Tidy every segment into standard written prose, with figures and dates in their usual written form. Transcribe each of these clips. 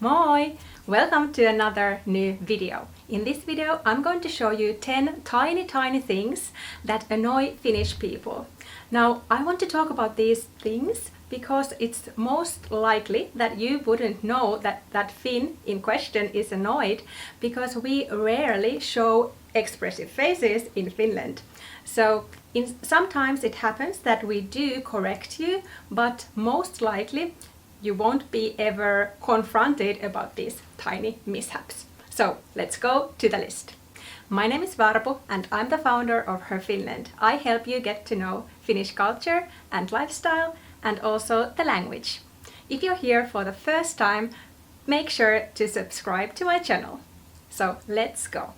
Moi! Welcome to another new video. In this video I'm going to show you 10 tiny things that annoy Finnish people. Now I want to talk about these things because it's most likely that you wouldn't know that Finn in question is annoyed because we rarely show expressive faces in Finland. So sometimes it happens that we do correct you, but most likely you won't be ever confronted about these tiny mishaps. So let's go to the list. My name is Varpo and I'm the founder of Her Finland. I help you get to know Finnish culture and lifestyle and also the language. If you're here for the first time, make sure to subscribe to my channel. So let's go.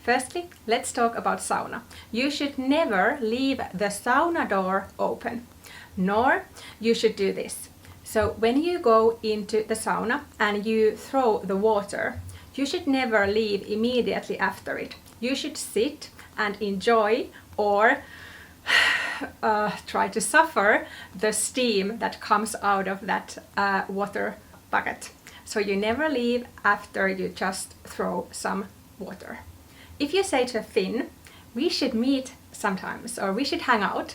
Firstly, let's talk about sauna. You should never leave the sauna door open, nor you should do this. So when you go into the sauna and you throw the water, you should never leave immediately after it. You should sit and enjoy or try to suffer the steam that comes out of that water bucket. So you never leave after you just throw some water. If you say to a Finn, we should meet sometimes or we should hang out,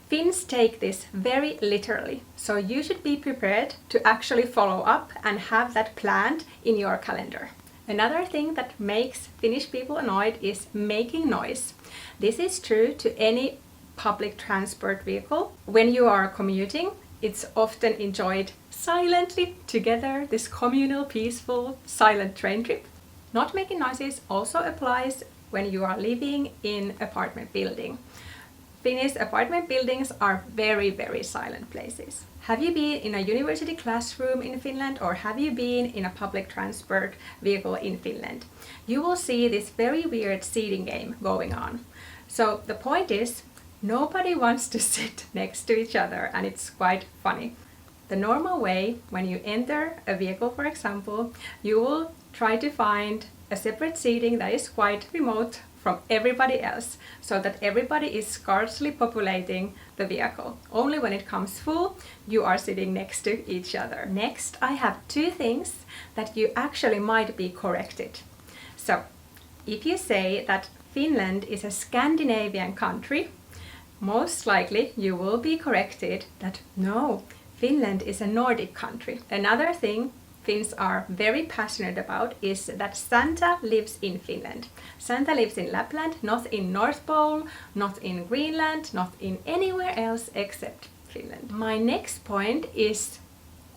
Finns take this very literally, so you should be prepared to actually follow up and have that planned in your calendar. Another thing that makes Finnish people annoyed is making noise. This is true to any public transport vehicle. When you are commuting, it's often enjoyed silently together, this communal, peaceful, silent train trip. Not making noises also applies when you are living in apartment building. Finnish apartment buildings are very silent places. Have you been in a university classroom in Finland or have you been in a public transport vehicle in Finland? You will see this very weird seating game going on. So the point is, nobody wants to sit next to each other and it's quite funny. The normal way, when you enter a vehicle, for example, you will try to find a separate seating that is quite remote from everybody else, so that everybody is scarcely populating the vehicle. Only when it comes full, you are sitting next to each other. Next, I have two things that you actually might be corrected. So, if you say that Finland is a Scandinavian country, most likely you will be corrected that no, Finland is a Nordic country. Another thing Finns are very passionate about is that Santa lives in Finland. Santa lives in Lapland, not in North Pole, not in Greenland, not in anywhere else except Finland. My next point is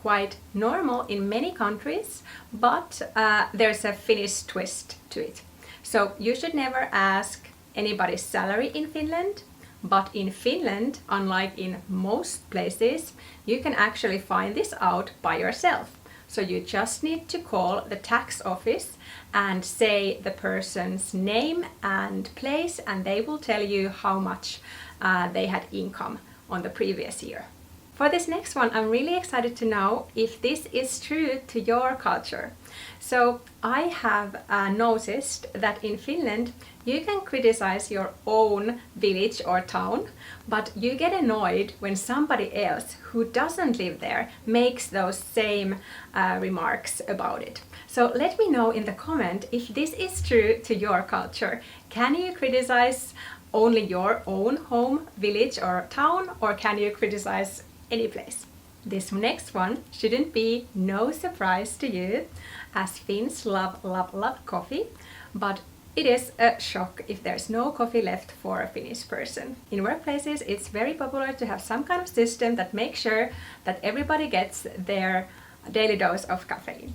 quite normal in many countries, but there's a Finnish twist to it. So you should never ask anybody's salary in Finland, but in Finland, unlike in most places, you can actually find this out by yourself. So you just need to call the tax office and say the person's name and place and they will tell you how much they had income on the previous year. For this next one, I'm really excited to know if this is true to your culture. So I have noticed that in Finland you can criticize your own village or town, but you get annoyed when somebody else who doesn't live there makes those same remarks about it. So let me know in the comment if this is true to your culture. Can you criticize only your own home, village or town, or can you criticize any place? This next one shouldn't be no surprise to you, as Finns love coffee, but it is a shock if there's no coffee left for a Finnish person. In workplaces, it's very popular to have some kind of system that makes sure that everybody gets their daily dose of caffeine.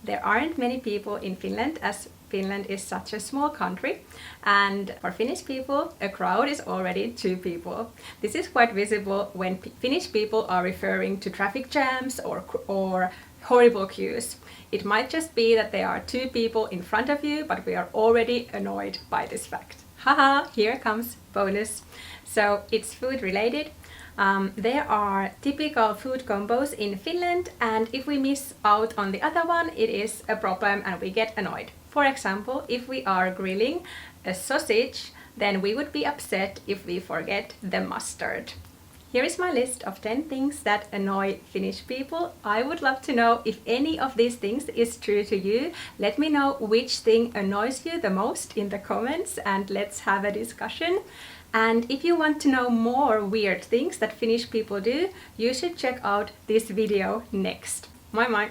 There aren't many people in Finland, as Finland is such a small country, and for Finnish people, a crowd is already 2 people. This is quite visible when Finnish people are referring to traffic jams or horrible queues. It might just be that there are 2 people in front of you, but we are already annoyed by this fact. Haha, here comes bonus. So it's food related. There are typical food combos in Finland, and if we miss out on the other one, it is a problem and we get annoyed. For example, if we are grilling a sausage, then we would be upset if we forget the mustard. Here is my list of 10 things that annoy Finnish people. I would love to know if any of these things is true to you. Let me know which thing annoys you the most in the comments and let's have a discussion. And if you want to know more weird things that Finnish people do, you should check out this video next. Moi moi!